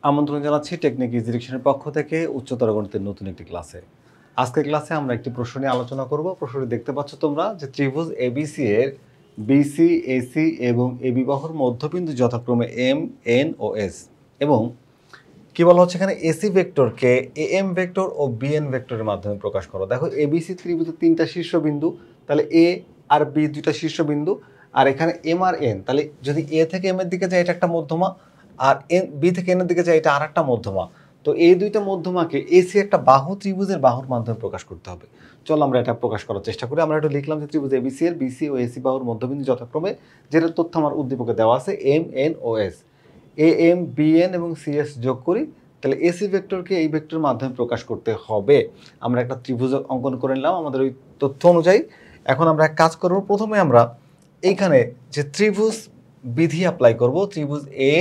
আমন্ত্রণ জানাচ্ছি technique easy ডিকশনের পক্ষ থেকে উচ্চতর গণিতের নতুন একটি ক্লাসে। আজকের ক্লাসে আমরা একটি প্রশ্ন নিয়ে আলোচনা করব। প্রশ্নটি দেখতে পাচ্ছ তোমরা যে ত্রিভুজ এবিসি এর বিসি, এসি এবং এবি বাহুর মধ্যবিন্দু যথাক্রমে এম, এন ও এস এবং কি বলা হচ্ছে এখানে এসি ভেক্টরকে এএম ভেক্টর ও বিএন ভেক্টরের মাধ্যমে প্রকাশ করো। দেখো এবিসি ত্রিভুজের তিনটা শীর্ষবিন্দু, তাহলে এ আর বি দুইটা শীর্ষবিন্দু, আর এখানে এম আর এন, তাহলে যদি এ থেকে এম এর দিকে যায় এটা একটা মধ্যমা, আর এন বি থেকে এন এর দিকে যায় এটা আর একটা মধ্যমা। তো এই দুইটা মধ্যমাকে এসি একটা বাহু ত্রিভুজের বাহুর মাধ্যমে প্রকাশ করতে হবে। চলো আমরা এটা প্রকাশ করার চেষ্টা করি। আমরা এটা লিখলাম যে ত্রিভুজ এবিসি এর বিসি ও এসি বাহুর মধ্যবিন্দু যথাক্রমে, যেটা তথ্য আমার উদ্দীপকে দেওয়া আছে, এম, এন ও S. A M, B N এবং সি এস যোগ করি, তাহলে এসি ভেক্টরকে এই ভেক্টরের মাধ্যমে প্রকাশ করতে হবে। আমরা একটা ত্রিভুজ অঙ্কন করে নিলাম আমাদের ওই তথ্য অনুযায়ী। এখন আমরা এক কাজ করব, প্রথমে আমরা এইখানে যে ত্রিভুজ বিধি অ্যাপ্লাই করব, ত্রিভুজ এ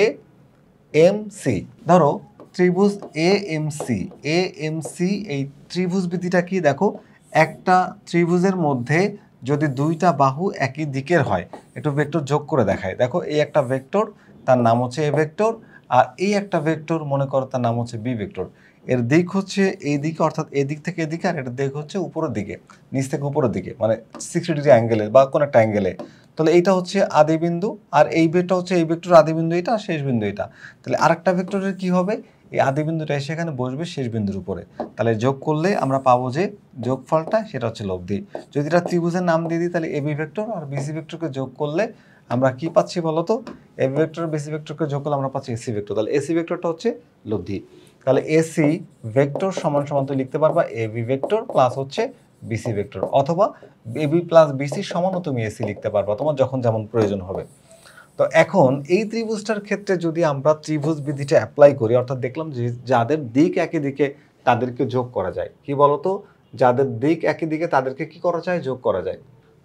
এম সি। ধরো ত্রিভুজ A M C, A M C এই ত্রিভুজ বিধিটা কি দেখো, একটা ত্রিভুজের মধ্যে যদি দুইটা বাহু একই দিকের হয়, একটু ভেক্টর যোগ করে দেখায়। দেখো এই একটা ভেক্টর, তার নাম হচ্ছে এ ভেক্টর, আর এই একটা ভেক্টর মনে করো তার নাম হচ্ছে বি ভেক্টর। এর দিক হচ্ছে এই দিকে, অর্থাৎ এই দিক থেকে এদিকে, আর এটার দিক হচ্ছে উপরের দিকে, নিচ থেকে উপরের দিকে, মানে 60 ডিগ্রি অ্যাঙ্গেলে বা কোনো একটা অ্যাঙ্গেলে। তাহলে এইটা হচ্ছে আদি বিন্দু, আর এই ভেক্টর হচ্ছে এই ভেক্টর আদি বিন্দু, এটা শেষ বিন্দু এটা। তাহলে আরেকটা ভেক্টরের কি হবে, এই আদি বিন্দুটা এসে এখানে বসবে শেষ বিন্দুর উপরে। তাহলে যোগ করলে আমরা পাবো যে যোগফলটা সেটা হচ্ছে লব্ধি। যদি এটা ত্রিভুজের নাম দিয়ে দিই, তাহলে এবি ভেক্টর আর বিসি ভেক্টরকে যোগ করলে আমরা কি পাচ্ছি বলতো, এবি ভেক্টর বিসি ভেক্টরকে যোগ করলে আমরা পাচ্ছি এসি ভেক্টর। তাহলে এসি ভেক্টরটা হচ্ছে লব্ধি। তাহলে এসি ভেক্টর সমান সমান তুই লিখতে পারবা এবি ভেক্টর প্লাস হচ্ছে বিসি ভেক্টর, অথবা এবি প্লাস বিসি সমানও তুমি এসি লিখতে পারবা, তোমার যখন যেমন প্রয়োজন হবে। তো এখন এই ত্রিভুজটার ক্ষেত্রে যদি আমরা ত্রিভুজ বিধিটা অ্যাপ্লাই করি, অর্থাৎ দেখলাম যে যাদের দিক একই দিকে তাদেরকে যোগ করা যায়। কি বলতো, যাদের দিক একই দিকে তাদেরকে কি করা যায়, যোগ করা যায়।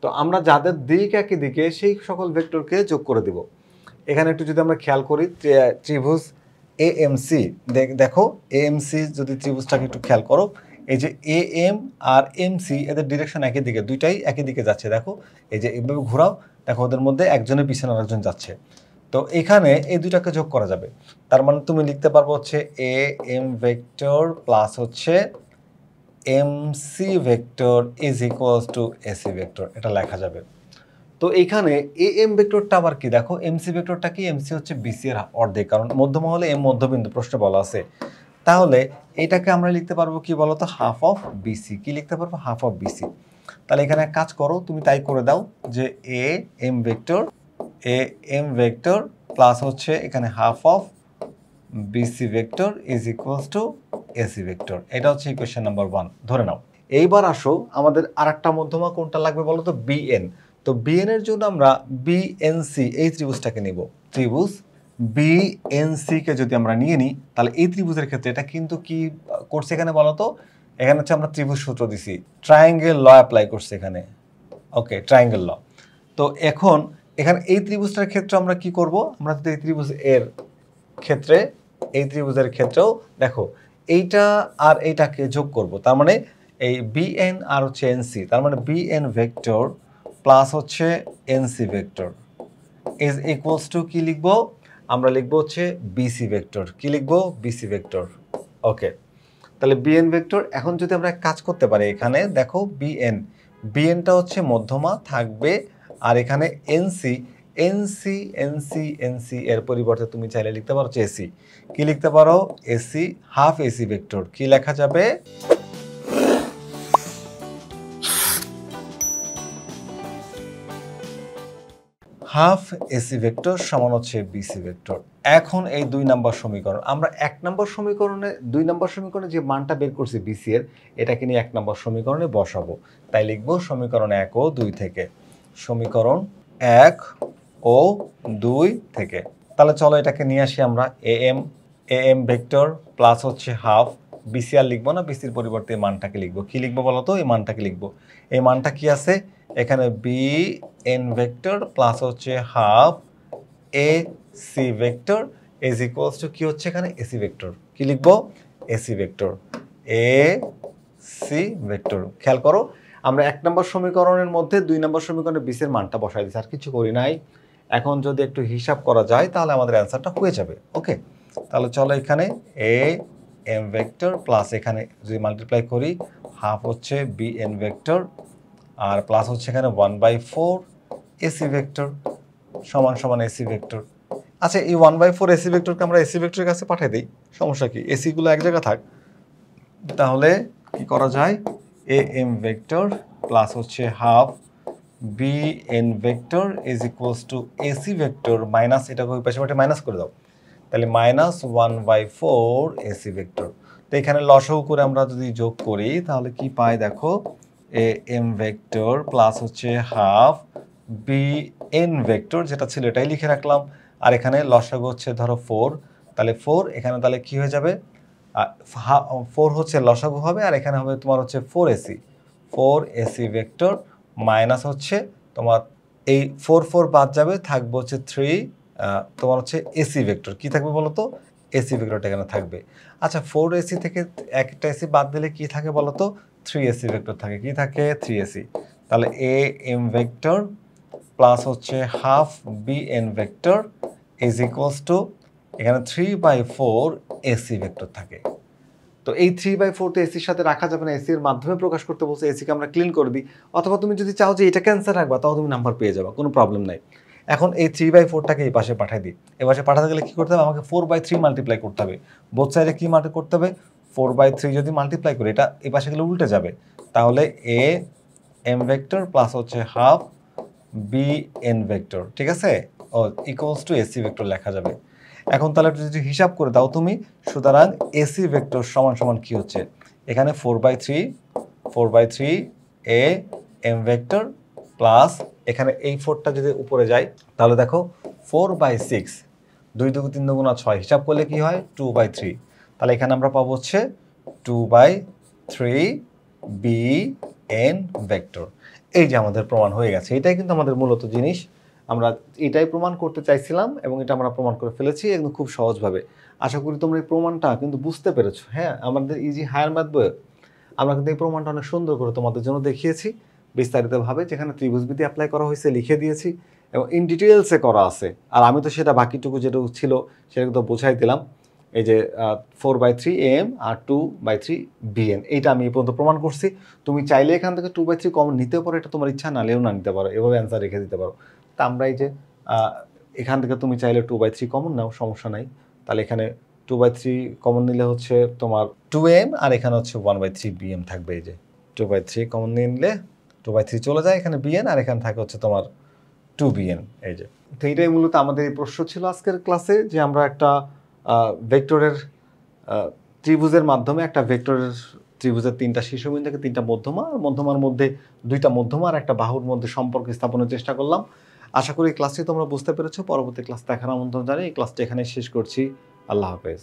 তো আমরা যাদের দিক একই দিকে সেই সকল ভেক্টরকে যোগ করে দিব। এখানে একটু যদি আমরা খেয়াল করি, ত্রিভুজ এ এম সি, দেখো এ এম সি যদি ত্রিভুজটাকে একটু খেয়াল করো, এই যে এ এম আর এম সি এদের ডিরেকশন একই দিকে, দুইটাই একই দিকে যাচ্ছে। দেখো এই যে এইভাবে ঘোরাও, দেখো ওদের মধ্যে একজনের পিছনে আরেকজন যাচ্ছে। তো এখানে এই দুইটাকে যোগ করা যাবে। তার মানে তুমি লিখতে পারবো হচ্ছে এ এম ভেক্টর প্লাস হচ্ছে M C vector is equals to AC vector, এটা লেখা যাবে। তো এইখানে এ এম ভেক্টরটা আবার কি, দেখো এমসি ভেক্টরটা কি, এমসি হচ্ছে বিসি এর অর্ধেক, কারণ মধ্যমা হলে এম মধ্যবিন্দু প্রশ্নে বলা আছে। তাহলে এটাকে আমরা লিখতে পারবো কি বলতো, হাফ অফ বিসি। কি লিখতে পারবো, হাফ অফ বিসি। তাহলে এখানে এক কাজ করো, তুমি তাই করে দাও যে এ এম ভেক্টর প্লাস হচ্ছে এখানে half of BC vector is equals to AC vector. এটা হচ্ছে ইকুয়েশন নাম্বার 1 ধরে নাও। এইবার আসো আমাদের আরেকটা মধ্যমা কোনটা লাগবে বলো তো, বিএন। তো বিএন এর জন্য আমরা বিএনসি এই ত্রিভুজটাকে নিব। ত্রিভুজ বিএনসি কে যদি আমরা নিয়ে নিই, তাহলে এই ত্রিভুজের ক্ষেত্রে এটা কিন্তু কি করছে এখানে বলো তো, এখানে হচ্ছে আমরা ত্রিভুজ সূত্র দিছি, ট্রায়াঙ্গেল ল অ্যাপ্লাই করছে এখানে। ওকে, ট্রায়াঙ্গেল ল। তো এখন এখানে এই ত্রিভুজটার ক্ষেত্রে আমরা কি করব, আমরা যদি এই ত্রিভুজ এর ক্ষেত্রে, এই ত্রিভুজের ক্ষেত্রেও দেখো এইটা আর এইটাকে যোগ করব, তার মানে এই বিএন আর হচ্ছে এনসি, তার মানে বিএন ভেক্টর প্লাস হচ্ছে NC vector is equals to কি লিখবো, আমরা লিখবো হচ্ছে বিসি ভেক্টর। কি লিখবো, বিসি ভেক্টর। ওকে, তাহলে বিএন ভেক্টর। এখন যদি আমরা কাজ করতে পারি, এখানে দেখো বিএনটা হচ্ছে মধ্যমা থাকবে, আর এখানে এনসি এনসি এনসি এনসি এর পরিবর্তে তুমি চাইলে লিখতে পারো এসি। কি লিখতে পারো, এসি হাফ এসি ভেক্টর। কি লেখা যাবে, হাফ এসি ভেক্টর সমান হচ্ছে বিসি ভেক্টর। এখন এই 2 নম্বর সমীকরণ, আমরা 1 নম্বর সমীকরণে 2 নম্বর সমীকরণে যে মানটা বের করছি বিসি এর, এটাকে নিয়ে 1 নম্বর সমীকরণে বসাবো। তাই লিখবো সমীকরণ 1 ও 2 থেকে, সমীকরণ 1 ও 2 থেকে। তাহলে চলো এটাকে নিয়ে আসি আমরা, এএম ভেক্টর প্লাস হচ্ছে হাফ বিসি, আর লিখবো না, বিসির পরিবর্তে এই মানটাকে লিখবো। কি লিখবো বলো তো, এই মানটাকে লিখবো। এই মানটা কি আছে এখানে, বি এন ভেক্টর প্লাস হচ্ছে half A C vector is equals to কি হচ্ছে এখানে, এসি ভেক্টর। কি লিখবো, AC vector, A C vector. খেয়াল করো আমরা 1 নম্বর সমীকরণের মধ্যে 2 নম্বর সমীকরণে বিসির মানটা বসাই দিচ্ছি, আর কিছু করি নাই। এখন যদি একটু হিসাব করা যায় তাহলে আমাদের অ্যান্সারটা হয়ে যাবে। ওকে, তাহলে চলো এখানে এ এম ভেক্টর প্লাস এখানে যদি মাল্টিপ্লাই করি হাফ হচ্ছে বি এন ভেক্টর আর প্লাস হচ্ছে এখানে 1/4 এসি ভেক্টর সমান সমান এসি ভেক্টর। আচ্ছা এই 1/4 এসি ভেক্টরকে আমরা এসি ভেক্টরের কাছে পাঠিয়ে দিই, সমস্যা কি, এসিগুলো এক জায়গায় থাক। তাহলে কি করা যায়, এ এম ভেক্টর প্লাস হচ্ছে half B N vector is equals to AC vector minus এটাকে ওই পাশে পাঠিয়ে মাইনাস করে দাও, তাহলে মাইনাস 1/4 এসি ভেক্টর। তো এখানে লসাগু করে আমরা যদি যোগ করি তাহলে কি পাই দেখো, এ এম ভেক্টর প্লাস হচ্ছে হাফ বি এন ভেক্টর যেটা ছিল এটাই লিখে রাখলাম, আর এখানে লসাগু হচ্ছে ধরো 4, তাহলে 4 এখানে তাহলে কি হয়ে যাবে, 4 হচ্ছে লসাগু হবে আর এখানে হবে তোমার হচ্ছে 4 এসি ভেক্টর মাইনাস হচ্ছে তোমার এই 4 বাদ যাবে, থাকবে হচ্ছে 3 তোমার হচ্ছে এসি ভেক্টর। কি থাকবে বলো তো, এসি ভেক্টরটা এখানে থাকবে। আচ্ছা 4 এসি থেকে একটা এসি বাদ দিলে কি থাকে বলো তো, 3 এসি ভেক্টর থাকে। কি থাকে, 3 এসি। তাহলে এ এম ভেক্টর প্লাস হচ্ছে half B N vector is equals to এখানে 3/4 এসি ভেক্টর থাকে। তো এই 3/4 তো এসির সাথে রাখা যাবে না, এসির মাধ্যমে প্রকাশ করতে বলছে, এসিকে আমরা ক্লিন করে দিই। অথবা তুমি যদি চাও যে এটা ক্যান্সেল রাখবা তাও তুমি নাম্বার পেয়ে যাবে, কোনো প্রবলেম নাই। এখন এই 3/4টাকে এই পাশে পাঠিয়ে দিই। এই পাশে পাঠাতে গেলে কী করতে হবে, আমাকে 4/3 মাল্টিপ্লাই করতে হবে। বোথ সাইডে কী মাল্টি করতে হবে, 4/3 যদি মাল্টিপ্লাই করি এটা এই পাশে গেলে উল্টে যাবে। তাহলে এ এম ভেক্টর প্লাস হচ্ছে হাফ বি এন ভেক্টর, ঠিক আছে, ও ইকুয়ালস টু এসি ভেক্টর লেখা যাবে। এখন তাহলে যদি হিসাব করে দাও তুমি, সুতরাং এসি ভেক্টর সমান সমান কি হচ্ছে, এখানে 4/3 এ এম ভেক্টর প্লাস এখানে এই 4টা যদি উপরে যায় তাহলে দেখো 4/6, 2 2 3 2 6, হিসাব করলে কি হয় 2/3। তাহলে এখানে আমরা পাবো হচ্ছে 2/3 বি এন ভেক্টর। এই যে আমাদের প্রমাণ হয়ে গেছে, এটাই কিন্তু আমাদের মূলত জিনিস, আমরা এটাই প্রমাণ করতে চাইছিলাম এবং এটা আমরা প্রমাণ করে ফেলেছি একদম খুব সহজভাবে। আশা করি তোমরা এই প্রমাণটা কিন্তু বুঝতে পেরেছো। হ্যাঁ, আমাদের ইজি হায়ার ম্যাথ বইয়ে আমরা কিন্তু এই প্রমাণটা অনেক সুন্দর করে তোমাদের জন্য দেখিয়েছি বিস্তারিতভাবে, যেখানে ত্রিভুজবিধি অ্যাপ্লাই করা হয়েছে লিখে দিয়েছি এবং ইন ডিটেলসে করা আছে। আর আমি তো সেটা বাকিটুকু যেটুকু ছিল সেটা তো বোঝাই দিলাম। এই যে 4/3 am আর 2/3 bn, এইটা আমি এই পর্যন্ত প্রমাণ করছি। তুমি চাইলে এখান থেকে 2/3 কমন নিতে পারো, এটা তোমার ইচ্ছা, নালেও না নিতে পারো, এভাবে অ্যান্সার রেখে দিতে পারো। তা আমরা এই যে এখান থেকে তুমি চাইলে 2/3 কমন নাও, সমস্যা নাই। তাহলে এখানে 2/3 কমন নিলে হচ্ছে তোমার 2am আর এখানে হচ্ছে 1/3 bm থাকবে। এই যে 2/3 কমন নিয়ে নিলে 2/3 চলে যায়, এখানে bn আর এখানে থাকে হচ্ছে তোমার 2bn। এই যে, তো এইটাই মূলত আমাদের এই প্রশ্ন ছিল আজকের ক্লাসে, যে আমরা একটা ভেক্টরের ত্রিভুজের মাধ্যমে একটা ভেক্টরের ত্রিভুজের 3টা শীর্ষবিন্দু থেকে 3টা মধ্যমা, আর মধ্যমার মধ্যে 2টা মধ্যমা আর একটা বাহুর মধ্যে সম্পর্ক স্থাপনের চেষ্টা করলাম। আশা করি এই ক্লাসটি তোমরা বুঝতে পেরেছো। পরবর্তী ক্লাস দেখার আমন্ত্রণ জানিয়ে এই ক্লাসটি এখানে শেষ করছি। আল্লাহ হাফেজ।